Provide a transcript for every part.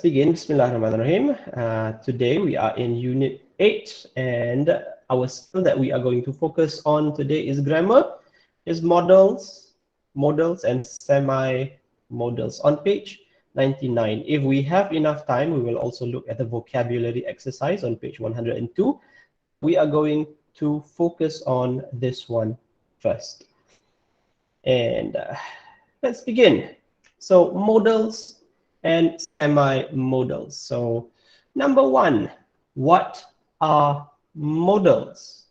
Begin. Bismillahirrahmanirrahim. Today we are in Unit 8 and our skill that we are going to focus on today is grammar, is modals and semi-modals on page 99. If we have enough time, we will also look at the vocabulary exercise on page 102. We are going to focus on this one first. And let's begin. So modals and semi-modals. So number one, what are modals?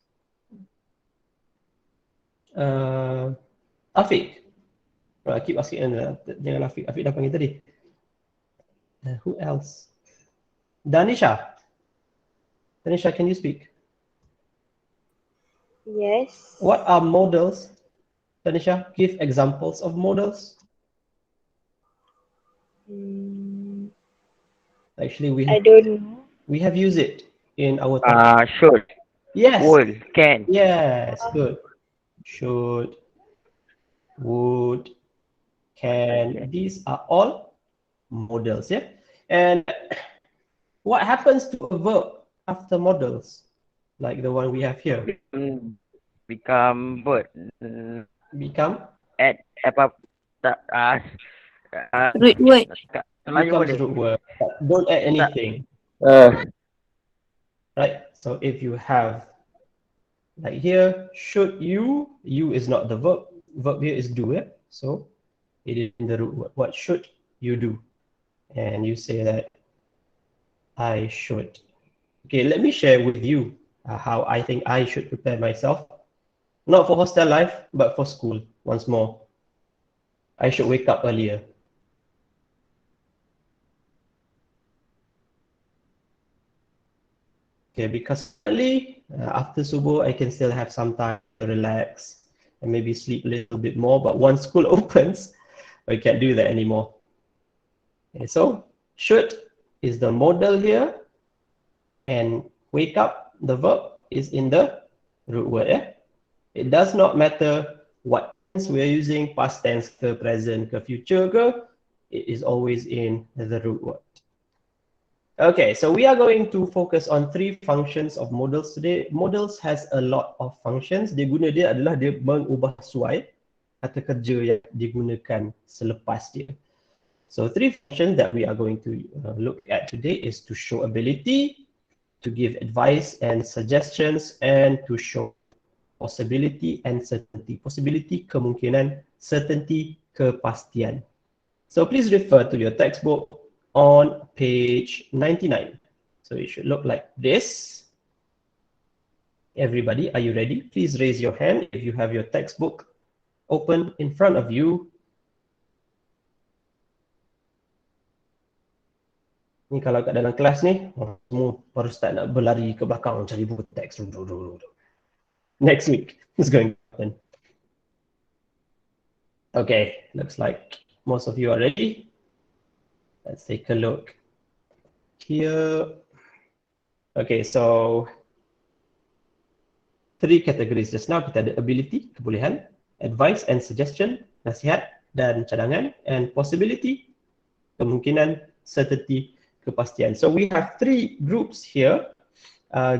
Afiq. I keep asking, jangan Afiq. Afiq dah panggil tadi. Who else? Danisha. Danisha, can you speak? Yes. What are modals? Danisha, give examples of modals. Actually, I don't know. we have used it in our text. Should, Yes. will, can. Yes, good. Should, would, can. Okay. These are all modals, yeah? And what happens to a verb after modals? Like the one we have here. Become bird. Become? At apa tak Root word. Melayu Becomes boleh. root word. Don't add anything. Right? So if you have, like here, should you is not the verb. Verb here is do, yeah? So it is in the root word. What should you do? And you say that I should. Okay, let me share with you how I think I should prepare myself. Not for hostel life, but for school, once more. I should wake up earlier. Okay, because currently, after subuh, I can still have some time to relax and maybe sleep a little bit more. But once school opens, I can't do that anymore. Okay, so should is the modal here, and wake up, the verb, is in the root word. Yeah? It does not matter what tense we are using, past tense ke, present ke, future ke, it is always in the root word. Okay, so we are going to focus on three functions of modals today. Modals has a lot of functions. Dia guna dia adalah dia mengubah suai kata kerja yang digunakan selepas dia. So three functions that we are going to look at today is to show ability, to give advice and suggestions, and to show possibility and certainty. Possibility, kemungkinan, certainty, kepastian. So please refer to your textbook on page 99. So it should look like this. Everybody, are you ready? Please raise your hand if you have your textbook open in front of you. Ni kalau kat dalam kelas ni, semua baru start nak berlari ke belakang cari buku teks. Next week is going to happen. Okay, looks like most of you are ready. Let's take a look here. Okay, so three categories just now. Kita ada ability, kebolehan, advice and suggestion, nasihat dan cadangan, and possibility, kemungkinan, certainty, kepastian. So we have three groups here.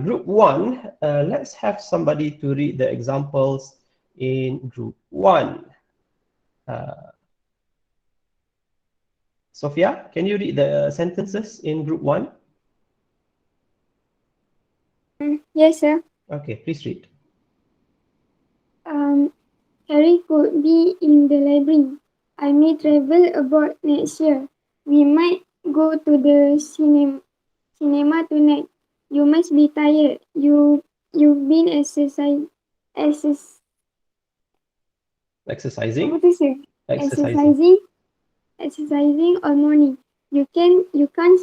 Group 1, let's have somebody to read the examples in group 1. Sophia, can you read the sentences in group 1? Yes, sir. Okay, please read. Harry could be in the library. I may travel abroad next year. We might go to the cinema tonight. You must be tired. You've been exercising. Exercising. What is it? Exercising all morning. You can't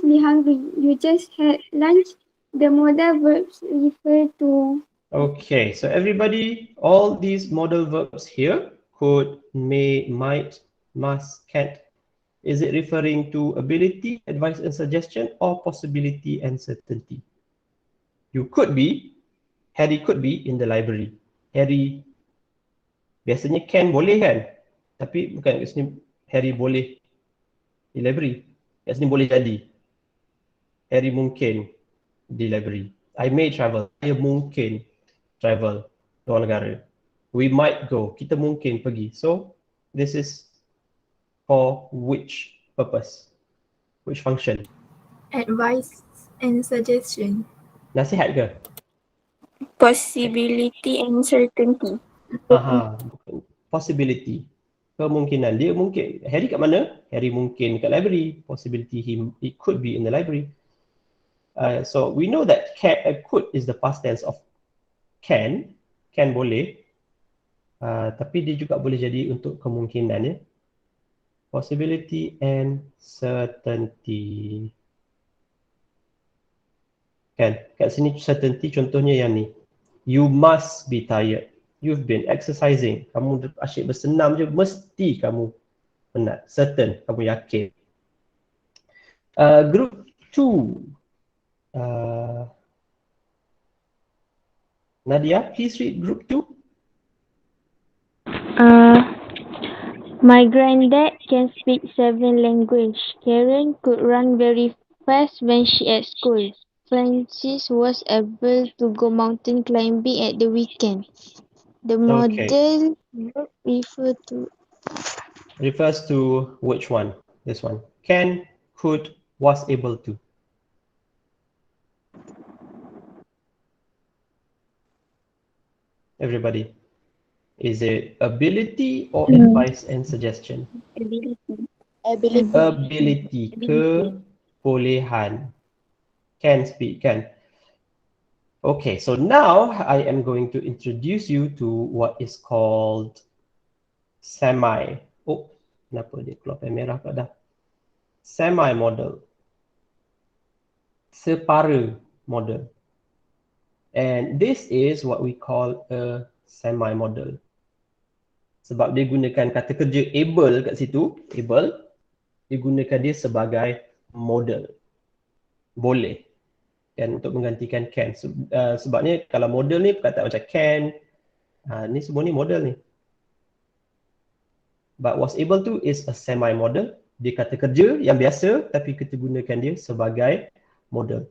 be hungry. You just had lunch. The modal verbs refer to. Okay, so everybody, all these modal verbs here, could, may, might, must, can't. Is it referring to ability, advice and suggestion, or possibility and certainty? You could be, Harry could be in the library. Harry, biasanya can boleh kan? Tapi bukan kat sini Harry boleh di library. Kat sini boleh jadi. Harry mungkin di library. I may travel. Saya mungkin travel luar negara. We might go. Kita mungkin pergi. So, this is for which purpose? Which function? Advice and suggestion. Nasihat ke? Possibility and certainty. Aha, possibility. Kemungkinan. Dia mungkin. Harry kat mana? Harry mungkin kat library. Possibility it could be in the library. So we know that could is the past tense of can. Can boleh. Tapi dia juga boleh jadi untuk kemungkinan ya. Possibility and certainty. Kan? Kat sini certainty contohnya yang ni. You must be tired. You've been exercising. Kamu asyik bersenam je, mesti kamu penat. Certain, kamu yakin. Group 2. Nadia, please read group 2. My granddad can speak 7 languages. Karen could run very fast when she at school. Francis was able to go mountain climbing at the weekend. The model Refers to which one? This one. Can, could, was able to. Everybody. Is it ability or advice and suggestion? Ability. Kebolehan. Can speak, can. Okay, so now I am going to introduce you to what is called semi. Oh, kenapa dia keluar pen merah pula dah? Semi-modal. Separa model. And this is what we call a semi-model. Sebab dia gunakan kata kerja able kat situ, able, dia gunakan dia sebagai model. Boleh. Kan, untuk menggantikan can. Sebabnya kalau model ni perkataan macam can, ni semua ni model ni. But was able to is a semi-model. Dia kata kerja yang biasa tapi kita gunakan dia sebagai model.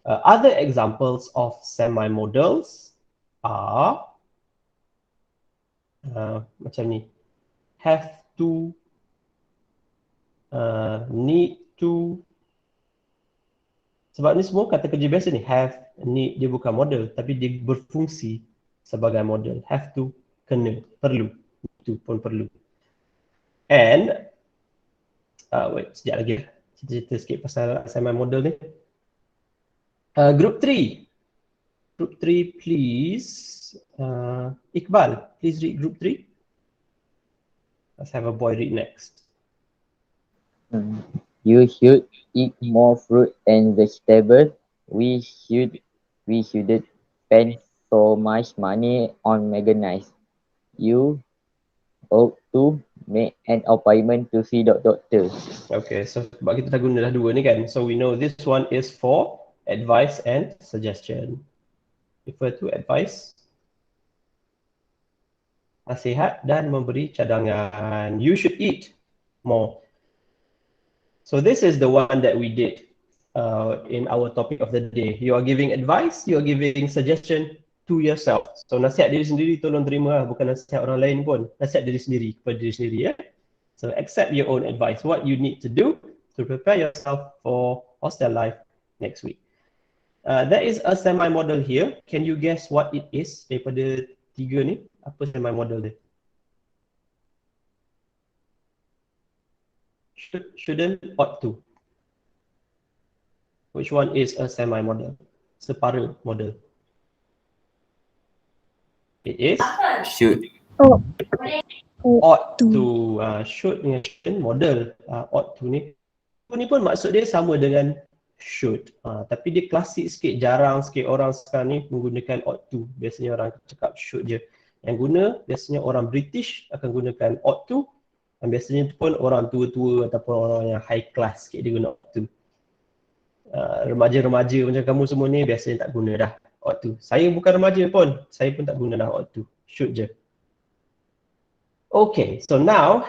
Other examples of semi-modals are macam ni. Have to, need to. Sebab ni semua kata kerja biasa ni. Have, need, dia bukan model tapi dia berfungsi sebagai model. Have to, kena, perlu. Itu pun perlu. And, wait, sekejap lagi. Cerita sikit pasal semi-model ni. Group 3. Group 3, please. Iqbal, please read group 3. Let's have a boy read next. You should eat more fruit and vegetables. We shouldn't spend so much money on McDonald's. You ought to make an appointment to see doctor. Okay, so sebab kita dah guna dah dua ni kan. So we know this one is for advice and suggestion. Refer to advice, nasihat dan memberi cadangan. You should eat more. So this is the one that we did in our topic of the day. You are giving advice, you are giving suggestion to yourself. So nasihat diri sendiri tolong terima lah, bukan nasihat orang lain pun. Nasihat diri sendiri kepada diri sendiri ya. So accept your own advice. What you need to do to prepare yourself for hostel life next week. There is a semi-model here. Can you guess what it is daripada tiga ni? Apa semi-model dia? Shouldn't, ought to. Which one is a semi-model? Separa model. It is? Should. Ought to. Should dengan shouldn't model. Ought to ni. Ni pun maksud dia sama dengan should. Tapi dia klasik sikit, jarang sikit orang sekarang ni menggunakan ought to. Biasanya orang cakap should je. Yang guna, biasanya orang British akan gunakan ought to. Dan biasanya pun orang tua-tua ataupun orang yang high class sikit dia guna ought to. Remaja-remaja macam kamu semua ni biasanya tak guna dah ought to. Saya bukan remaja pun, saya pun tak guna dah ought to. Should je. Okay, so now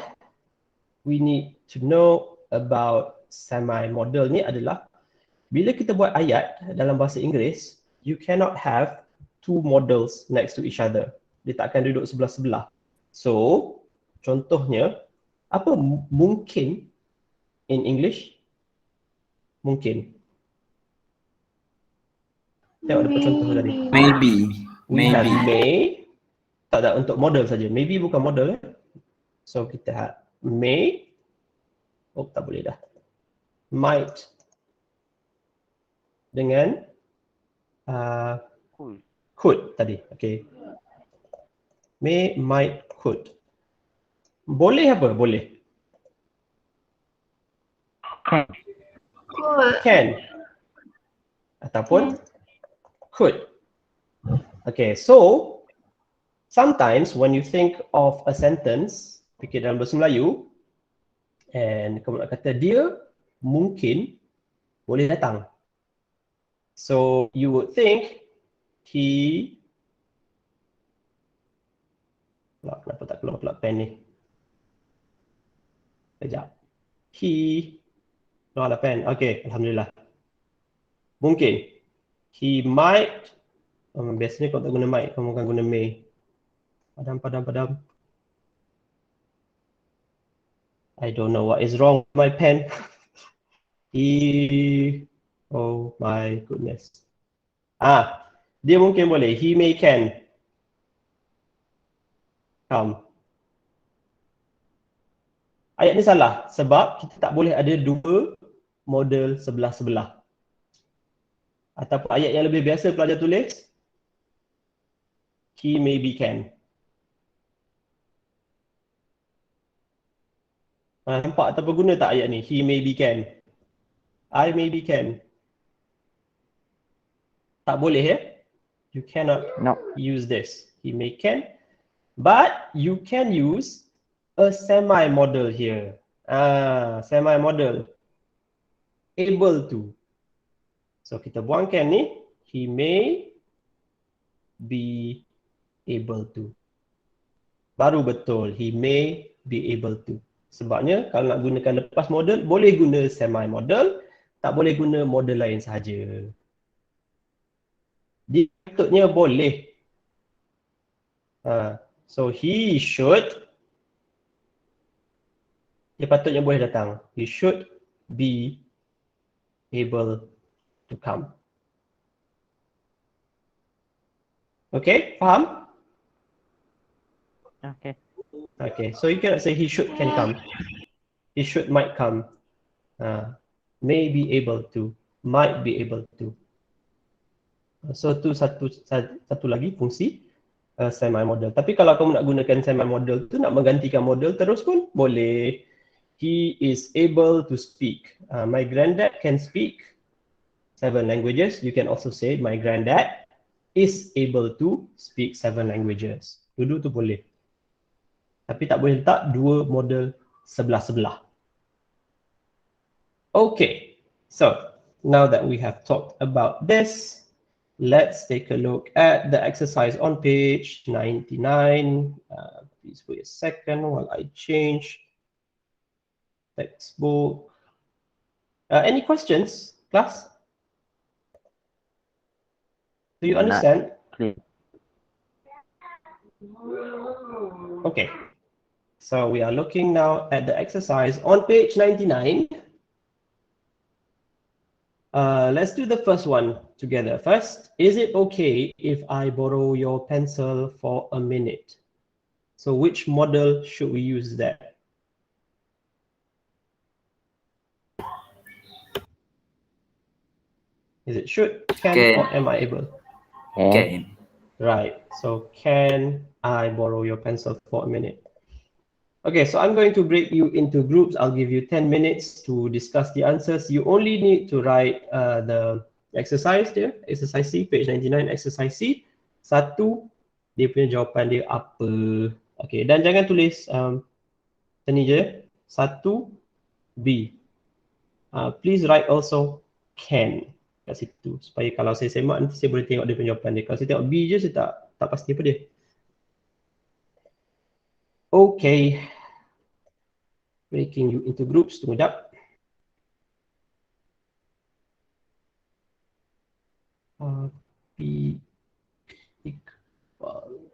we need to know about semi-model ni adalah Bila kita buat ayat dalam bahasa Inggeris, you cannot have two models next to each other. Dia tak akan duduk sebelah-sebelah. So, contohnya, apa mungkin in English? Mungkin. Tengok dapat contoh tadi. Maybe. We have Maybe. may. Tak untuk model saja. Maybe bukan model. So, kita have may. Oh, tak boleh dah. Might. Dengan Cool. could tadi. Okay. May, might, could. Boleh apa? Boleh. Could. Can. Ataupun could. Okay, so sometimes when you think of a sentence, fikir dalam bahasa Melayu, and kamu nak kata dia mungkin boleh datang. So you would think he. Kenapa tak keluar pula pen ni? Sekejap. He. Keluarlah pen. Okay, Alhamdulillah. Mungkin. He might. Biasanya kalau tak guna might, kamu akan guna may. Padam. I don't know what is wrong with my pen. He. Oh my goodness. Dia mungkin boleh. He may can. Come. Ayat ni salah sebab kita tak boleh ada dua model sebelah-sebelah. Ataupun ayat yang lebih biasa pelajar tulis, he maybe can. Nampak ataupun guna tak ayat ni? He maybe can. I maybe can. Tak boleh ya? You cannot use this. He may can. But you can use a semi-modal here. Semi-modal. Able to. So kita buang can ni. He may be able to. Baru betul. He may be able to. Sebabnya kalau nak gunakan lepas model, boleh guna semi-modal. Tak boleh guna model lain sahaja. Dia patutnya boleh. So he should. Dia patutnya boleh datang. He should be able to come. Okay, faham? Okay. Okay, so you cannot say he should can come. He should might come. May be able to. Might be able to. So tu satu lagi fungsi semi-modal. Tapi kalau kamu nak gunakan semi-modal tu nak menggantikan model terus pun boleh. He is able to speak. My granddad can speak 7 languages. You can also say my granddad is able to speak 7 languages. Dulu tu boleh. Tapi tak boleh letak dua model sebelah-sebelah. Okay, so now that we have talked about this, let's take a look at the exercise on page 99. Please wait a second while I change textbook. Any questions, class? Do you understand? Clear. Okay. So we are looking now at the exercise on page 99. Let's do the first one together. First, is it okay if I borrow your pencil for a minute? So which model should we use there? Is it should, can, or am I able? Can. Right, so can I borrow your pencil for a minute? Okay, so I'm going to break you into groups. I'll give you 10 minutes to discuss the answers. You only need to write the exercise there, exercise C, page 99, exercise C. Satu, dia punya jawapan dia apa. Okay, dan jangan tulis sini je. Satu, B. Please write also can kat situ. Supaya kalau saya semak nanti saya boleh tengok dia punya jawapan dia. Kalau saya tengok B je, saya tak pasti apa dia. Okay. Breaking you into groups. Tunggu jap. P equal.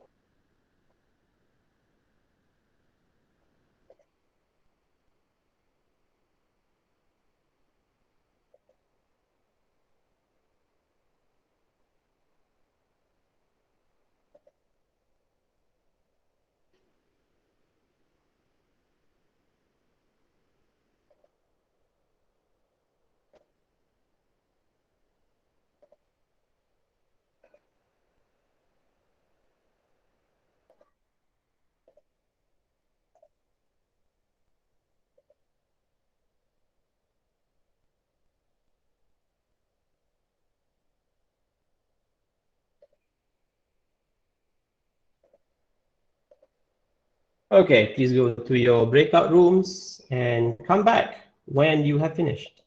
Okay, please go to your breakout rooms and come back when you have finished.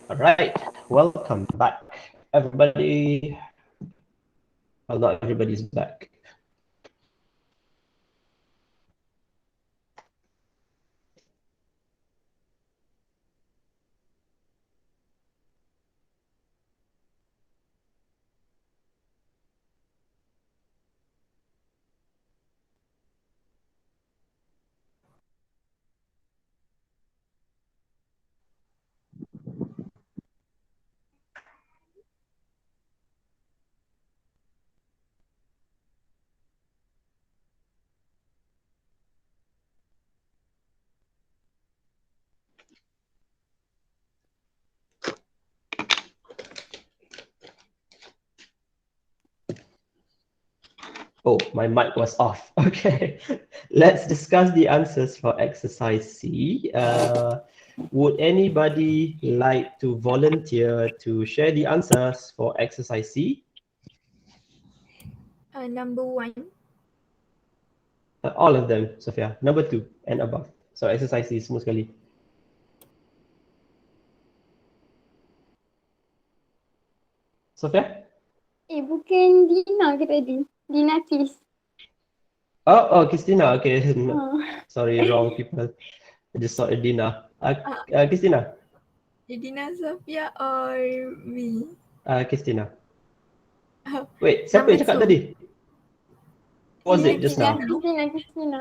All right, welcome back, everybody. Well, not everybody's back. Oh, my mic was off. Okay, let's discuss the answers for exercise C. Would anybody like to volunteer to share the answers for exercise C? Number 1. All of them, Sophia. Number 2 and above. So exercise C semua sekali. Sophia? Bukan Dina ke tadi? Dina Tis. Oh, Christina. Okay, Oh. sorry, wrong people. I just saw Edina. Uh, Christina. Edina Sophia or me? Christina. Uh, Wait, siapa Number yang cakap 2. tadi? What was Dina it just Christina, now? Christina. Christina.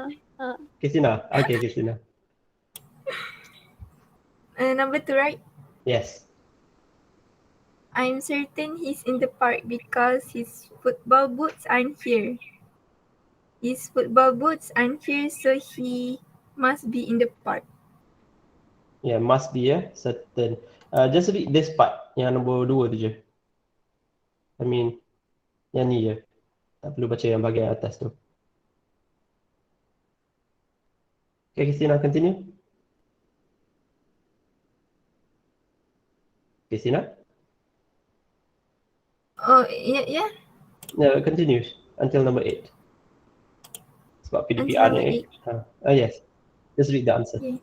Christina. Okay, Christina. Number 2, right? Yes. I'm certain he's in the park because his football boots aren't here. His football boots aren't here, so he must be in the park. Yeah, must be certain. Just read this part, yang nombor 2 tu je. I mean, yang ni je. Tak perlu baca yang bahagian atas tu. Okay, Christina, continue. Christina? Oh, yeah. No, continues until number 8. Sebab Until PDPR number ni. 8. Yes. Just read the answer. Okay.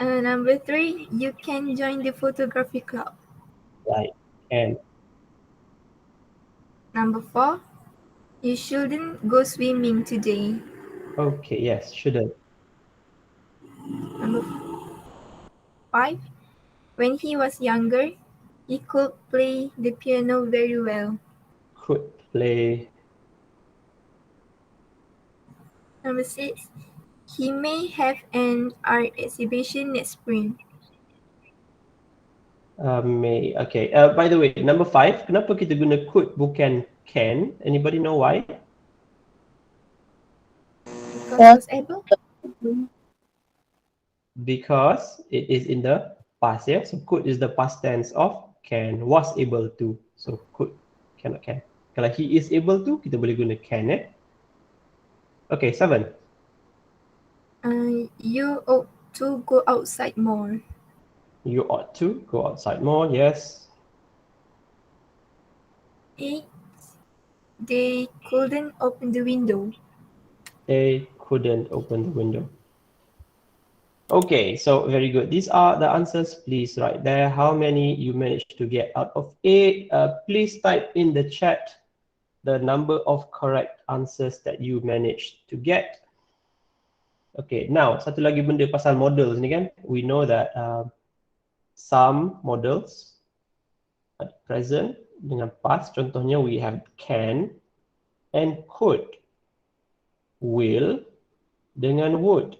Number 3, you can join the photography club. Right. And Number 4, you shouldn't go swimming today. okay, yes, shouldn't. Number 5, when he was younger, he could play the piano very well. Could play. Number 6, he may have an art exhibition next spring. May. Okay. By the way, number 5, kenapa kita guna could bukan can? Anybody know why? Because he was able. Because it is in the past, yeah. So could is the past tense of can, was able to. So could, cannot can. Kalau he is able to, kita boleh guna can, Okay, 7. You ought to go outside more. You ought to go outside more, yes. 8, they couldn't open the window. They couldn't open the window. Okay, so very good. These are the answers. Please write there how many you managed to get out of 8. Please type in the chat the number of correct answers that you managed to get. Okay, now satu lagi benda pasal models ni kan. We know that some models at present dengan past, contohnya we have can and could, will dengan would.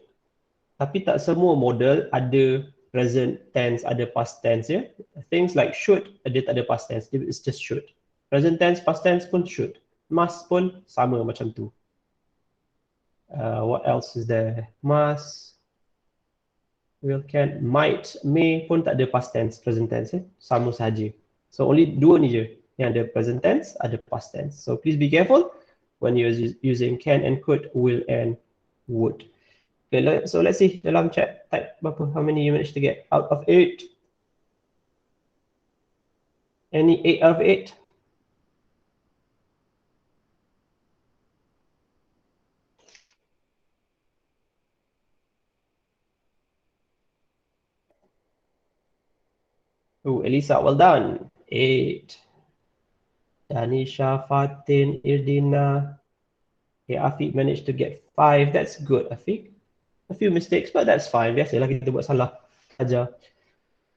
Tapi tak semua model ada present tense, ada past tense ya. Things like should, dia tak ada past tense, it's just should. Present tense, past tense pun should. Must pun sama macam tu. What else is there? Must, will, can, might, may pun tak ada past tense, present tense sama saja. So only dua ni je yang ada present tense, ada past tense. So please be careful when you're using can and could, will and would. Okay, so let's see dalam chat type berapa, how many you managed to get out of 8? Any 8 out of 8? Oh, Elisa, well done. 8. Danisha, Fatin, Irdina. Okay, Afiq managed to get 5. That's good, Afiq. A few mistakes, but that's fine. Biasalah kita buat salah saja.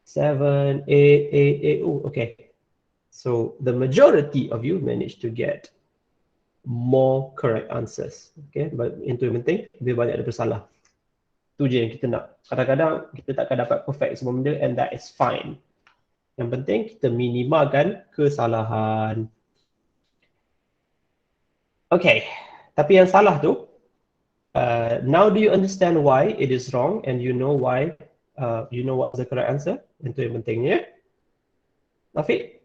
7, 8, 8, 8. Oh, okay. So the majority of you managed to get more correct answers. Okay, but itu yang penting, lebih banyak daripada salah. Itu je yang kita nak. Kadang-kadang kita takkan dapat perfect semua benda, and that is fine. Yang penting kita minimalkan kesalahan. Okay, tapi yang salah tu, now do you understand why it is wrong, and you know why, you know what's the correct answer? Itu yang pentingnya. Afiq?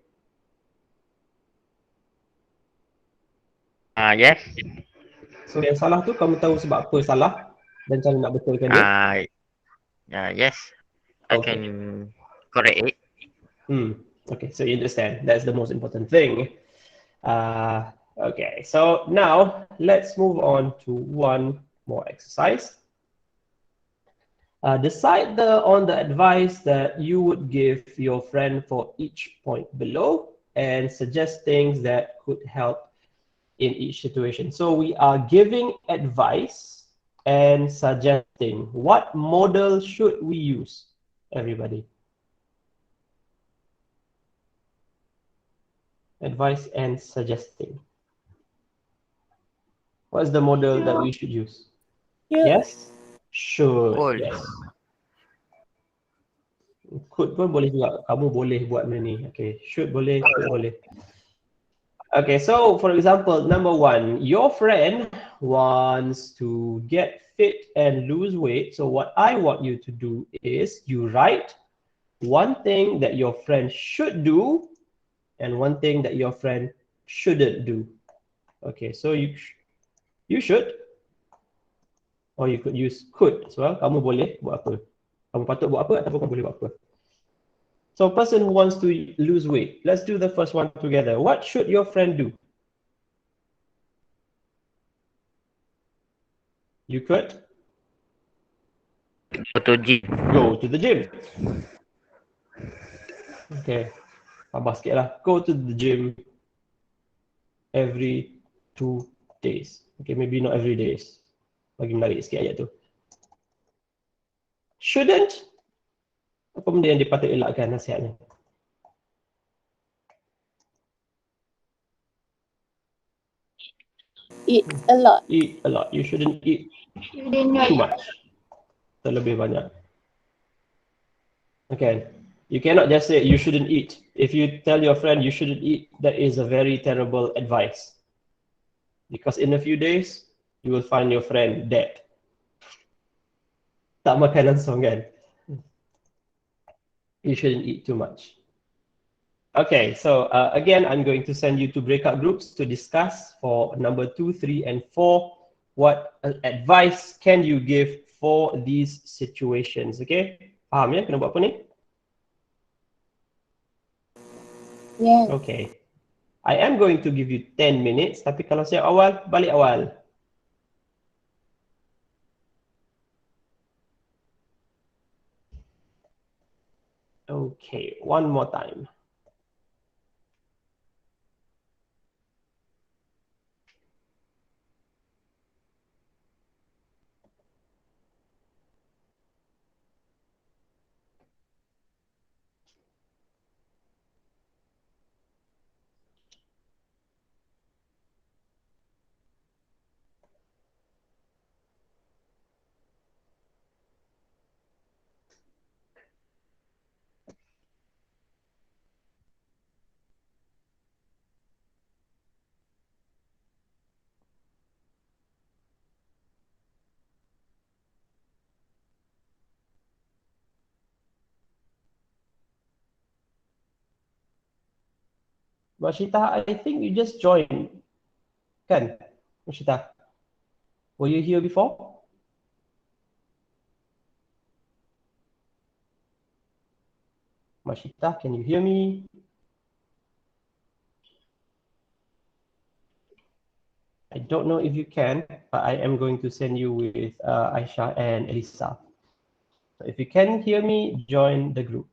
Yes. So yang salah tu kamu tahu sebab apa salah dan cara nak betulkan dia. Yes. I Okay. can correct it. Okay, so you understand. That's the most important thing. Okay, so now let's move on to one more exercise. Decide on the advice that you would give your friend for each point below and suggest things that could help in each situation. So we are giving advice and suggesting. What model should we use, everybody? Advice and suggesting. What's the model that we should use? Yes? Should. Could. Yes. Could pun boleh juga. Kamu boleh buat benda ni. Okay. Should boleh, could boleh. Okay, so for example, number 1, your friend wants to get fit and lose weight. So what I want you to do is you write one thing that your friend should do and one thing that your friend shouldn't do. Okay, so you should, or you could use could as well. Kamu boleh buat apa? Kamu patut buat apa ataupun kamu boleh buat apa? So a person who wants to lose weight, let's do the first one together. What should your friend do? You could Go to gym. go to the gym. Okay, tambah sikit lah. Go to the gym every 2 days. Okay, maybe not every days. Bagi menarik sikit ayat tu. Shouldn't? Apa benda yang dia patut elakkan nasihatnya? Eat a lot. Eat a lot. You shouldn't eat too much. Terlebih banyak. Okay. You cannot just say you shouldn't eat. If you tell your friend you shouldn't eat, that is a very terrible advice. Because in a few days, you will find your friend dead. Tak makan langsung kan? You shouldn't eat too much. Okay, so again, I'm going to send you to breakout groups to discuss for number 2, 3, and 4. What advice can you give for these situations? Okay, faham ya kena buat apa ni? Yes. Okay, I am going to give you 10 minutes. Tapi kalau siap awal, balik awal. Okay, one more time. Mashita, I think you just joined. Kan, Mashita? Were you here before? Mashita, can you hear me? I don't know if you can, but I am going to send you with Aisha and Elisa. So if you can hear me, join the group.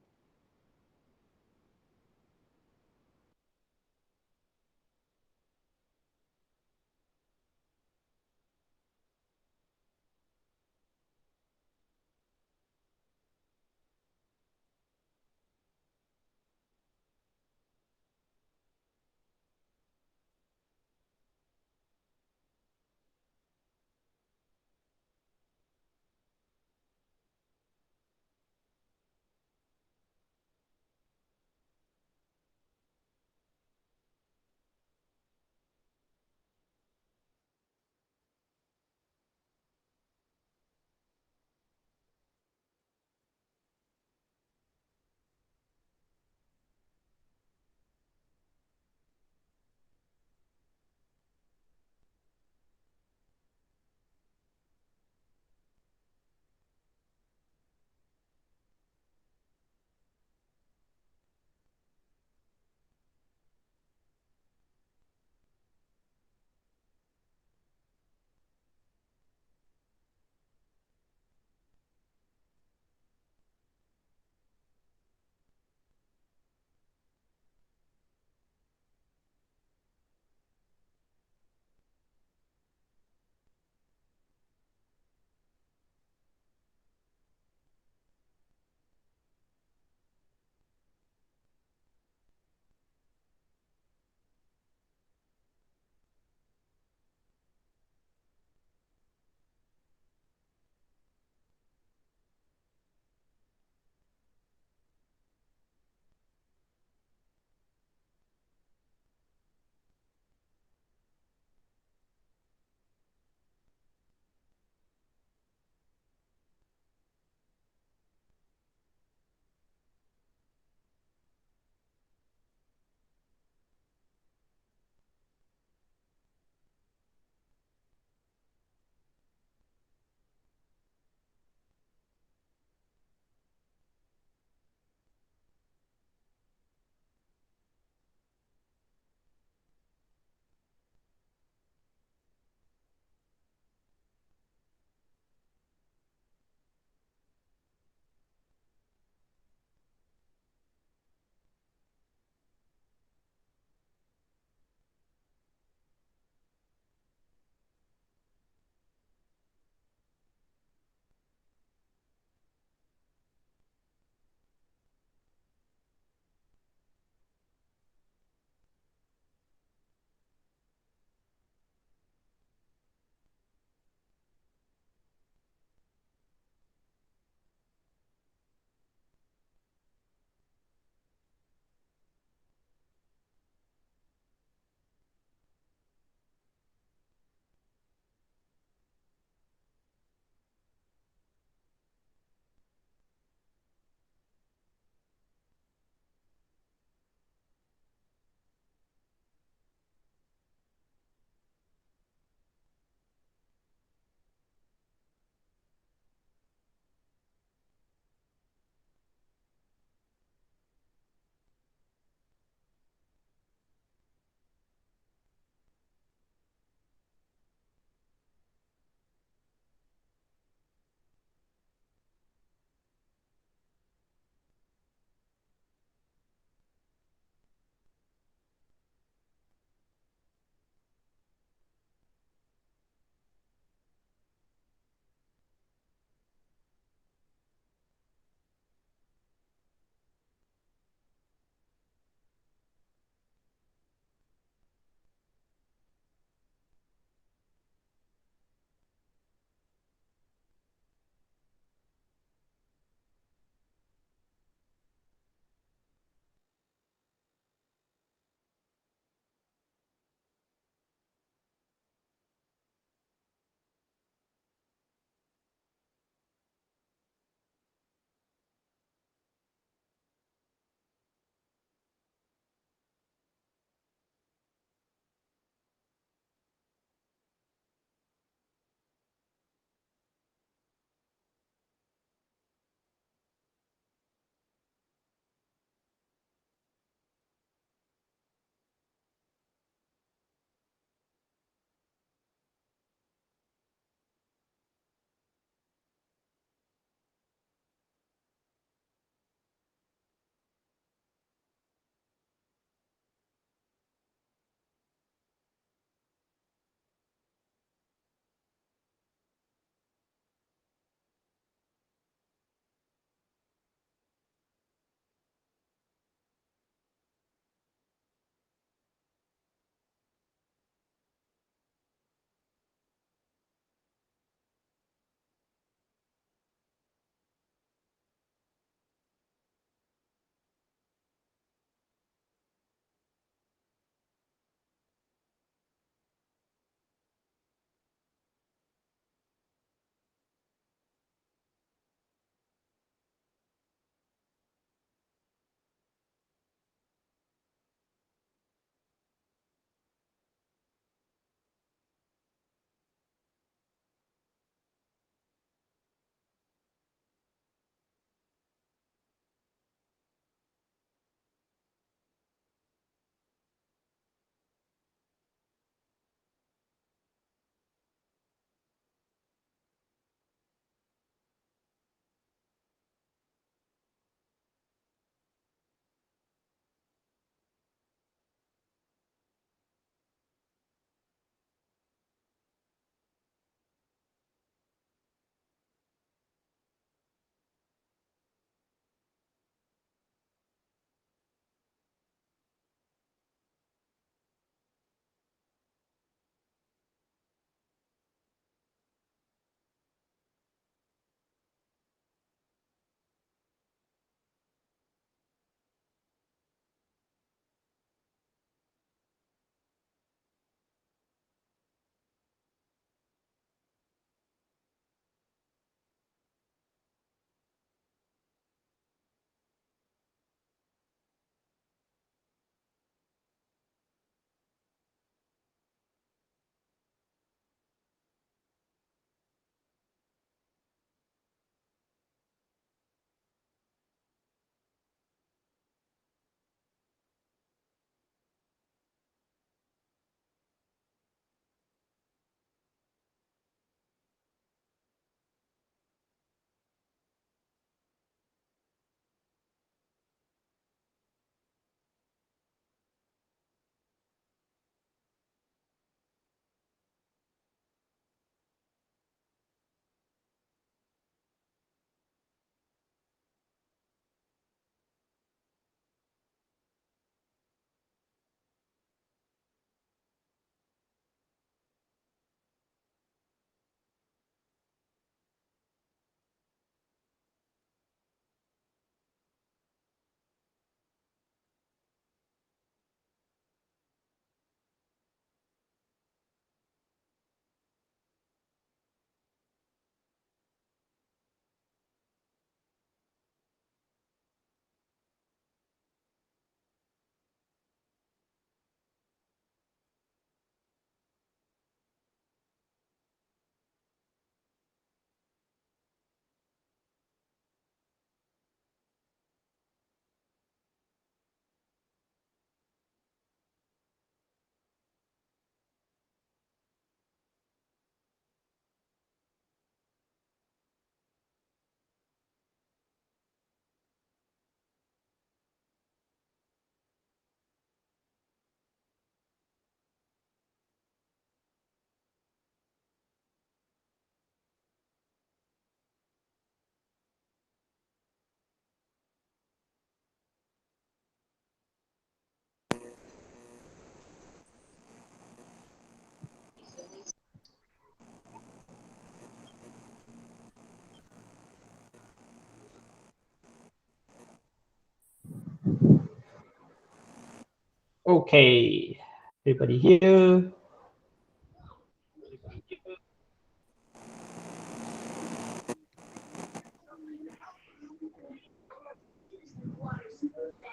Okay, everybody here.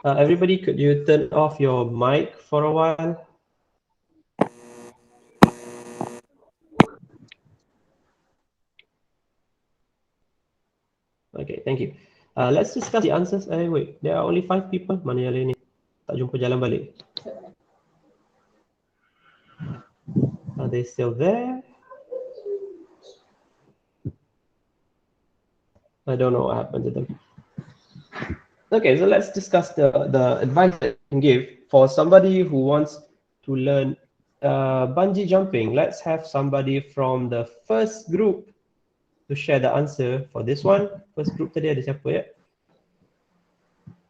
Everybody, could you turn off your mic for a while? Okay, thank you. Let's discuss the answers. Wait, there are only 5 people. Mana yang lain ni? Tak jumpa jalan balik. Are they still there? I don't know what happened to them. Okay, so let's discuss the advice that you can give for somebody who wants to learn bungee jumping. Let's have somebody from the first group to share the answer for this one. First group tadi ada siapa ya?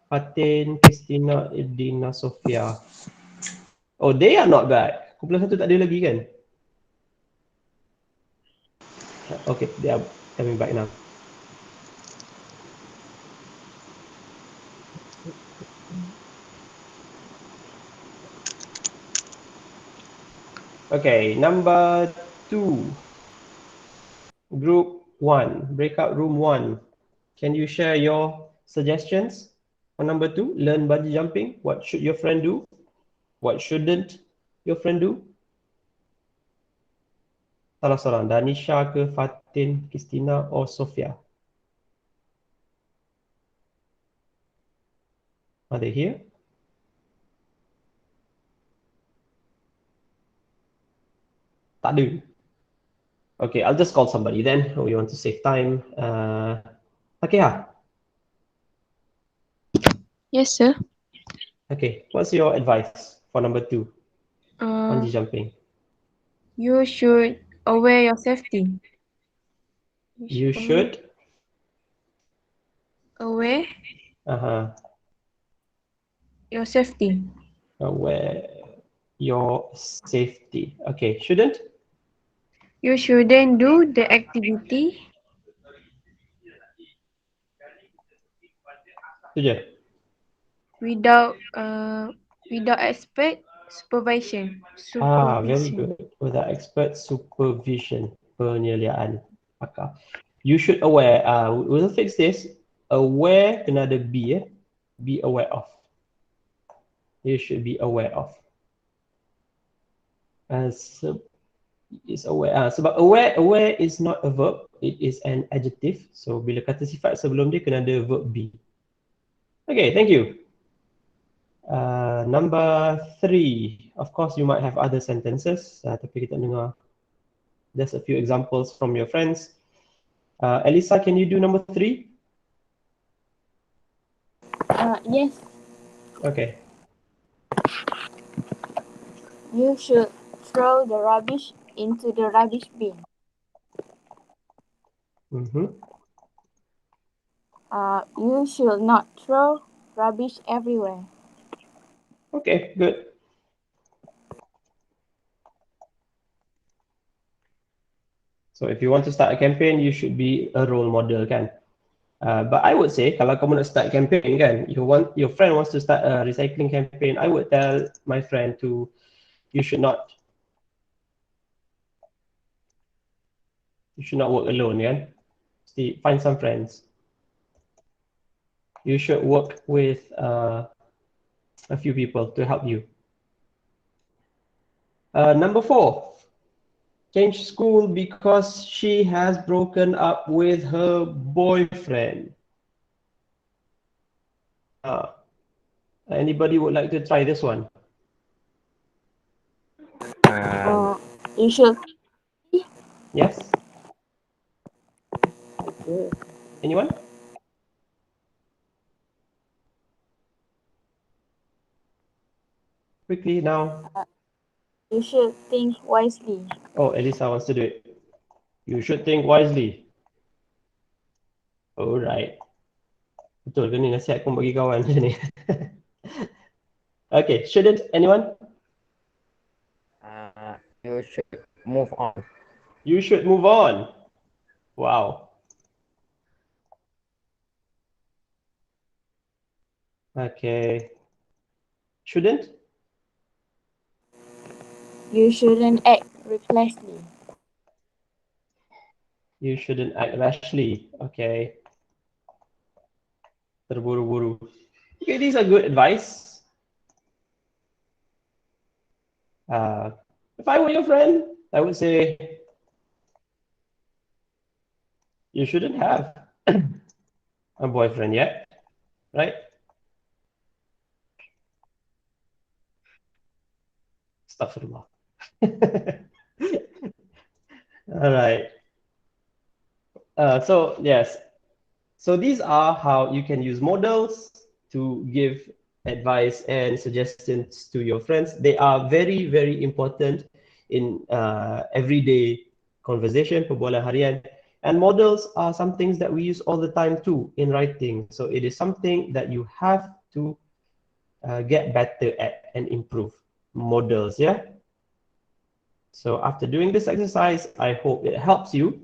Fatin, Christina, Edina, Sofia. Oh, they are not back. Kumpulan satu tak ada lagi kan? Okay, they are coming back now. Okay, number 2. Group 1, breakout room 1. Can you share your suggestions for number 2? Learn bungee jumping. What should your friend do? What shouldn't your friend do? Salah seorang, Danisha ke Fatin, Christina or Sofia? Are they here? Tak ada. Okay, I'll just call somebody then. We want to save time. Takeha. Yes, sir. Okay, what's your advice for number 2? Uh, Bungee jumping. you should aware your safety. You should aware your safety. aware your safety. Okay, shouldn't? You shouldn't do the activity Itu je. without expert supervision. Very good. Without expert supervision, penyeliaan pakar. You should aware. We'll fix this. Aware kena ada be. Be aware of. You should be aware of. Is aware. Sebab aware is not a verb. It is an adjective. So bila kata sifat sebelum dia kena ada verb be. Okay, thank you. Number 3. Of course, you might have other sentences. Tapi kita dengar just a few examples from your friends. Elisa, can you do number 3? Yes. Okay. You should throw the rubbish into the rubbish bin. You should not throw rubbish everywhere. Okay, good. So if you want to start a campaign, you should be a role model, kan? But I would say, kalau kamu nak start campaign, kan, your friend wants to start a recycling campaign, I would tell my friend you should not work alone, kan? Find some friends. You should work with a few people to help you. Number 4, change school because she has broken up with her boyfriend. Anybody would like to try this one? You should. Yes? Anyone? Quickly now. You should think wisely. Oh, Elisa wants to do it. You should think wisely. Alright. Betul ke ni nasihat kau bagi kawan macam ni? Okay, shouldn't anyone? You should move on. You should move on. Wow. Okay. Shouldn't? You shouldn't act recklessly. You shouldn't act rashly. Okay. Terburu-buru. Okay, these are good advice. If I were your friend, I would say you shouldn't have a boyfriend yet, right? Astaghfirullah. All right. So yes, so these are how you can use modals to give advice and suggestions to your friends. They are very, very important in everyday conversation, perbualan harian. And models are some things that we use all the time too in writing. So it is something that you have to get better at and improve. Models, yeah? So after doing this exercise, I hope it helps you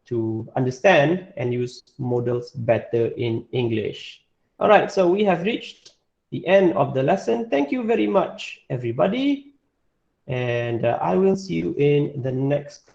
to understand and use modals better in English. All right, so we have reached the end of the lesson. Thank you very much, everybody. And I will see you in the next